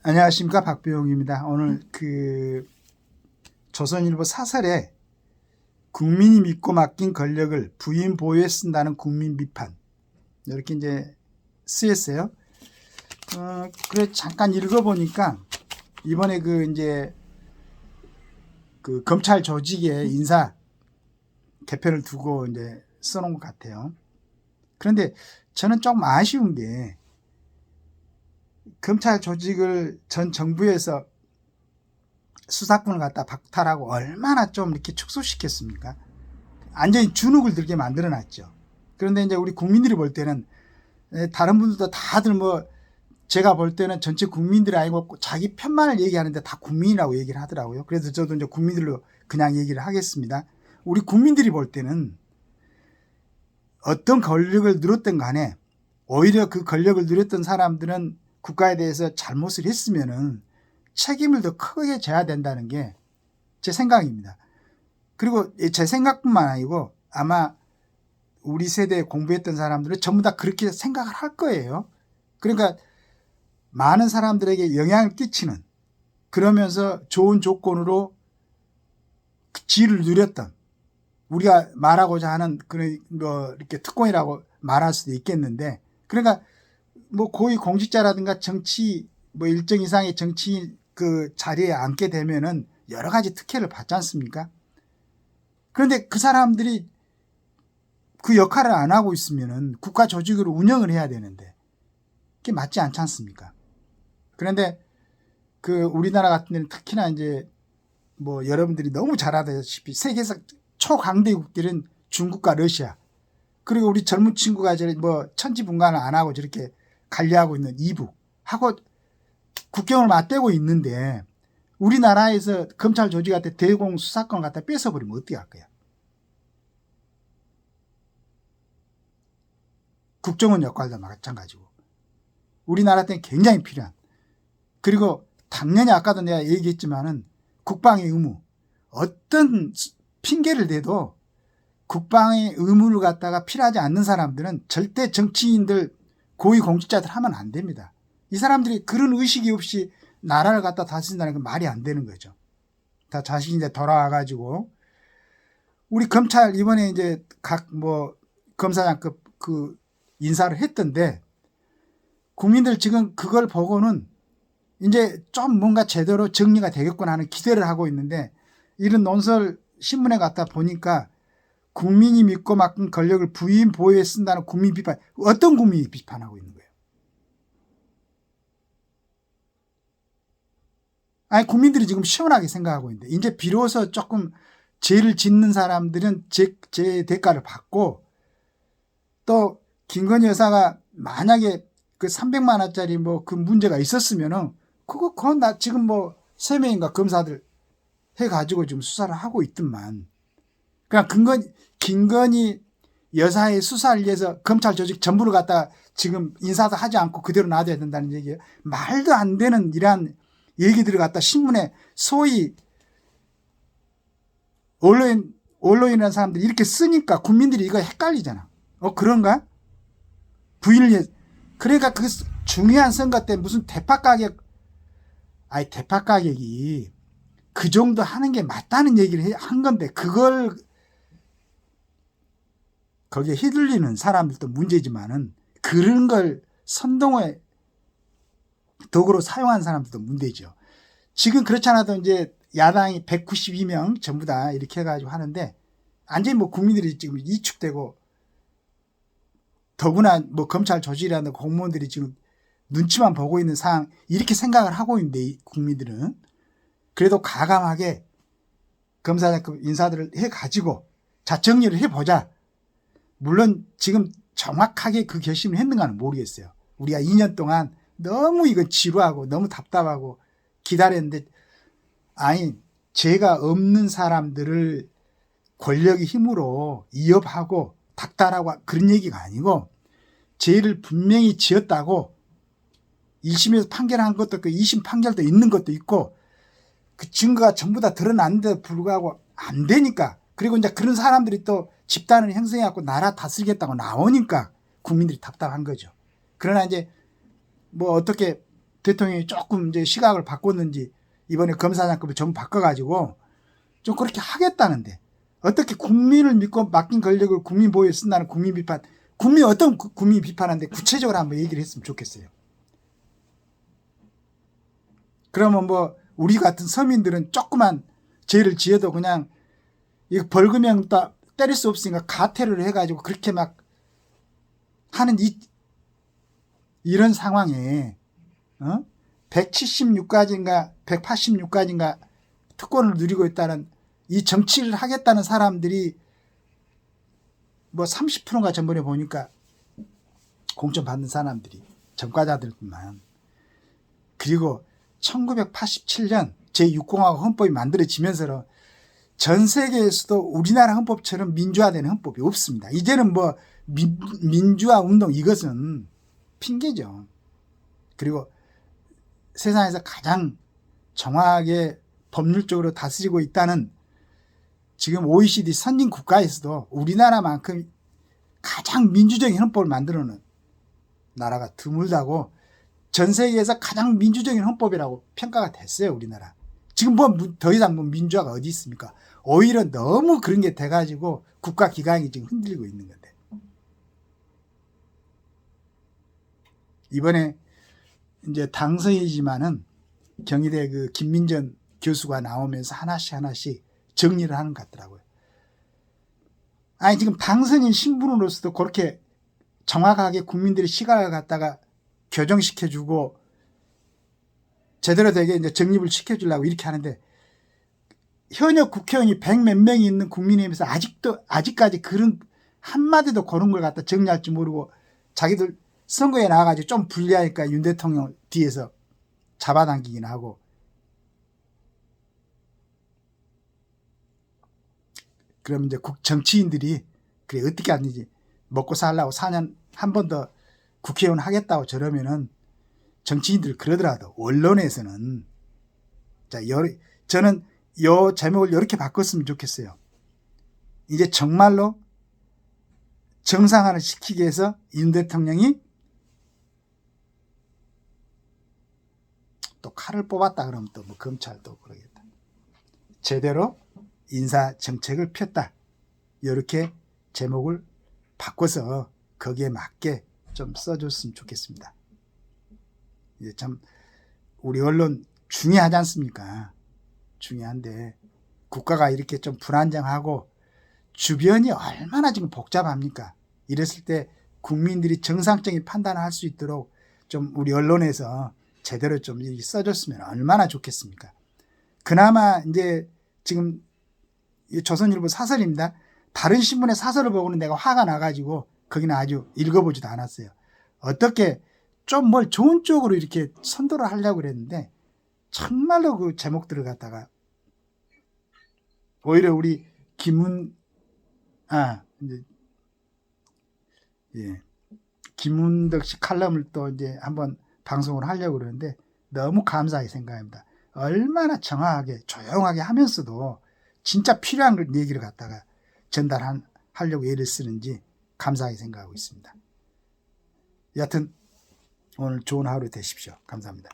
안녕하십니까, 박배용입니다. 오늘 조선일보 사설에 국민이 믿고 맡긴 권력을 부인 보유에 쓴다는 국민 비판, 이렇게 이제 쓰였어요. 그래 잠깐 읽어보니까 이번에 검찰 조직의 인사 개편을 두고 이제 써놓은 것 같아요. 그런데 저는 조금 아쉬운 게, 검찰 조직을 전 정부에서 수사권을 갖다 박탈하고 얼마나 좀 이렇게 축소시켰습니까? 완전히 주눅을 들게 만들어 놨죠. 그런데 이제 우리 국민들이 볼 때는, 다른 분들도 다들 제가 볼 때는 전체 국민들이 아니고 자기 편만을 얘기하는데 다 국민이라고 얘기를 하더라고요. 그래서 저도 이제 국민들로 그냥 얘기를 하겠습니다. 우리 국민들이 볼 때는 어떤 권력을 누렸든 간에 오히려 그 권력을 누렸던 사람들은 국가에 대해서 잘못을 했으면은 책임을 더 크게 져야 된다는 게 제 생각입니다. 그리고 제 생각뿐만 아니고 아마 우리 세대에 공부했던 사람들은 전부 다 그렇게 생각을 할 거예요. 그러니까 많은 사람들에게 영향을 끼치는, 그러면서 좋은 조건으로 지위를 누렸던, 우리가 말하고자 하는 그런 이렇게 특권이라고 말할 수도 있겠는데, 그러니까 고위 공직자라든가 정치 일정 이상의 정치 그 자리에 앉게 되면은 여러 가지 특혜를 받지 않습니까? 그런데 그 사람들이 그 역할을 안 하고 있으면은 국가 조직으로 운영을 해야 되는데 그게 맞지 않지 않습니까? 그런데 우리나라 같은 데는 특히나 이제 여러분들이 너무 잘 아다시피 세계에서 초강대국들은 중국과 러시아, 그리고 우리 젊은 친구가 천지분간을 안 하고 저렇게 관리하고 있는 이북하고 국경을 맞대고 있는데, 우리나라에서 검찰 조직한테 대공 수사권 갖다 뺏어버리면 어떻게 할 거야? 국정원 역할도 마찬가지고 우리나라 때는 굉장히 필요한, 그리고 당연히 아까도 내가 얘기했지만은 국방의 의무, 어떤 핑계를 대도 국방의 의무를 갖다가 필요하지 않는 사람들은 절대 정치인들, 고위공직자들 하면 안 됩니다. 이 사람들이 그런 의식이 없이 나라를 갖다 다스린다는 건 말이 안 되는 거죠. 다 자신이 이제 돌아와가지고, 우리 검찰 이번에 이제 각 검사장급 인사를 했던데, 국민들 지금 그걸 보고는 이제 좀 뭔가 제대로 정리가 되겠구나 하는 기대를 하고 있는데, 이런 논설 신문에 갖다 보니까 국민이 믿고 맡긴 권력을 부인 보유에 쓴다는 국민 비판, 어떤 국민이 비판하고 있는 거예요? 아니, 국민들이 지금 시원하게 생각하고 있는데, 이제 비로소 조금 죄를 짓는 사람들은 제 대가를 받고, 또 김건희 여사가 만약에 그 300만 원짜리 그 문제가 있었으면은 그건 나 지금 3명인가 검사들 해가지고 지금 수사를 하고 있더만. 그냥 김건희 여사의 수사를 위해서 검찰 조직 전부를 갖다가 지금 인사도 하지 않고 그대로 놔둬야 된다는 얘기예요. 말도 안 되는 이러한 얘기들을 갖다 신문에 소위 언론이라는 사람들이 이렇게 쓰니까 국민들이 이거 헷갈리잖아. 그런가? 부인을 위해. 그러니까 그 중요한 선거 때 무슨 대파 가격이 그 정도 하는 게 맞다는 얘기를 한 건데, 그걸 거기에 휘둘리는 사람들도 문제지만은 그런 걸 선동의 도구로 사용한 사람들도 문제죠. 지금 그렇지 않아도 이제 야당이 192명 전부 다 이렇게 해가지고 하는데, 완전히 국민들이 지금 이축되고, 더구나 검찰 조직이라는 공무원들이 지금 눈치만 보고 있는 상황, 이렇게 생각을 하고 있는데, 국민들은 그래도 가감하게 검사장급 인사들을 해가지고 자, 정리를 해보자. 물론 지금 정확하게 그 결심을 했는가는 모르겠어요. 우리가 2년 동안 너무 이거 지루하고 너무 답답하고 기다렸는데, 아니, 죄가 없는 사람들을 권력의 힘으로 이업하고 닥달하고 그런 얘기가 아니고, 죄를 분명히 지었다고 1심에서 판결한 것도 있고 2심 판결도 있는 것도 있고, 그 증거가 전부 다 드러났는데도 불구하고 안 되니까, 그리고 이제 그런 사람들이 또 집단을 형성해갖고 나라 다스리겠다고 나오니까 국민들이 답답한 거죠. 그러나 이제 어떻게 대통령이 조금 이제 시각을 바꿨는지 이번에 검사장급을 전부 바꿔가지고 좀 그렇게 하겠다는데 어떻게 국민을 믿고 맡긴 권력을 국민 보호에 쓴다는 국민 비판, 국민 어떤 국민 비판하는데 구체적으로 한번 얘기를 했으면 좋겠어요. 그러면 뭐 우리 같은 서민들은 조그만 죄를 지어도 그냥 이거 벌금형 때릴 수 없으니까 가태를 해가지고 그렇게 막 하는 이런 상황에 176가지인가 186가지인가 특권을 누리고 있다는 이 정치를 하겠다는 사람들이 뭐 30%가 전번에 보니까 공천 받는 사람들이 전과자들뿐만. 그리고 1987년 제6공화국 헌법이 만들어지면서 전 세계에서도 우리나라 헌법처럼 민주화되는 헌법이 없습니다. 이제는 뭐 민주화 운동 이것은 핑계죠. 그리고 세상에서 가장 정확하게 법률적으로 다스리고 있다는 지금 OECD 선진 국가에서도 우리나라만큼 가장 민주적인 헌법을 만들어 놓은 나라가 드물다고 전 세계에서 가장 민주적인 헌법이라고 평가가 됐어요. 우리나라. 지금 뭐 더 이상 뭐 민주화가 어디 있습니까? 오히려 너무 그런 게 돼가지고 국가 기강이 지금 흔들리고 있는 건데. 이번에 이제 당선이지만은 경희대 그 김민전 교수가 나오면서 하나씩 정리를 하는 것 같더라고요. 아니 지금 당선인 신분으로서도 그렇게 정확하게 국민들의 시각을 갖다가 교정시켜주고 제대로 되게 이제 정립을 시켜주려고 이렇게 하는데 현역 국회의원이 100몇 명이 있는 국민의힘에서 아직까지 그런 한마디도 그런 걸 갖다 정리할 줄 모르고 자기들 선거에 나와가지고 좀 불리하니까 윤 대통령 뒤에서 잡아당기긴 하고 그럼 이제 정치인들이 그래 어떻게 하는지 먹고 살라고 4년 한 번 더 국회의원 하겠다고 저러면은 정치인들 그러더라도 언론에서는 자 저는 요 제목을 이렇게 바꿨으면 좋겠어요. 이제 정말로 정상화를 시키기 위해서 윤 대통령이 또 칼을 뽑았다 그러면 또 뭐 검찰도 그러겠다. 제대로 인사 정책을 폈다. 이렇게 제목을 바꿔서 거기에 맞게 좀 써줬으면 좋겠습니다. 이제 참 우리 언론 중요하지 않습니까? 중요한데 국가가 이렇게 좀 불안정하고 주변이 얼마나 지금 복잡합니까? 이랬을 때 국민들이 정상적인 판단을 할 수 있도록 좀 우리 언론에서 제대로 좀 써줬으면 얼마나 좋겠습니까? 그나마 이제 지금 조선일보 사설입니다. 다른 신문의 사설을 보고는 내가 화가 나가지고 거기는 아주 읽어보지도 않았어요. 어떻게 좀 뭘 좋은 쪽으로 이렇게 선도를 하려고 그랬는데 정말로 그 제목들을 갖다가 오히려 우리 김문덕 씨 칼럼을 또 이제 한번 방송을 하려고 그러는데 너무 감사하게 생각합니다. 얼마나 정확하게 조용하게 하면서도 진짜 필요한 얘기를 갖다가 전달하려고 애를 쓰는지 감사하게 생각하고 있습니다. 여하튼 오늘 좋은 하루 되십시오. 감사합니다.